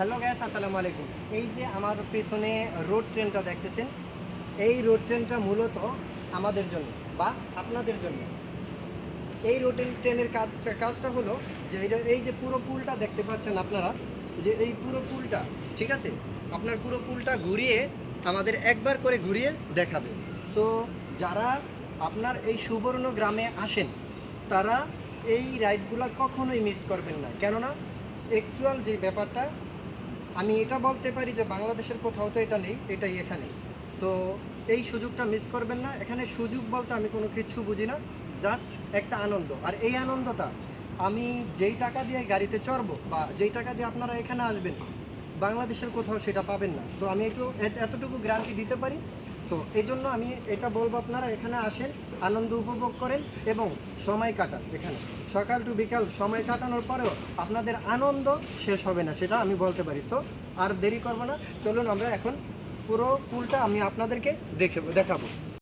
Hello gas, আসসালামু আলাইকুম। এই যে আমার পেছনে রোড ট্রেনটা দেখতেছেন, এই রোড ট্রেনটা মূলত আমাদের জন্য বা আপনাদের জন্য। এই রোড ট্রেনের কাজটা হলো যে এই যে পুরো পুলটা দেখতে পাচ্ছেন আপনারা, যে এই পুরো পুলটা, ঠিক আছে, আপনার পুরো পুলটা ঘুরিয়ে আমাদের একবার করে ঘুরিয়ে দেখাবে। সো যারা আপনার এই সুবর্ণ গ্রামে আসেন তারা এই রাইডগুলো কখনোই মিস করবেন না, কেননা অ্যাকচুয়াল যে ব্যাপারটা আমি এটা বলতে পারি যে বাংলাদেশের কোথাও তো এটা নেই, এটাই এখানে। সো এই সুযোগটা মিস করবেন না। এখানে সুযোগ বলতে আমি কোনো কিছু বুঝি না, জাস্ট একটা আনন্দ। আর এই আনন্দটা আমি যেই টাকা দিয়ে গাড়িতে চড়বো বা যেই টাকা দিয়ে আপনারা এখানে আসবেন, বাংলাদেশের কোথাও সেটা পাবেন না। সো আমি একটু এতটুকু গ্যারান্টি দিতে পারি। সো এই জন্য আমি এটা বলবো, আপনারা এখানে আসেন, আনন্দ উপভোগ করেন এবং সময় কাটান। এখানে সকাল টু বিকাল সময় কাটানোর পরেও আপনাদের আনন্দ শেষ হবে না, সেটা আমি বলতে পারি। সো আর দেরি করবো না, চলুন আমরা এখন পুরো পুলটা আমি আপনাদেরকে দেখাবো।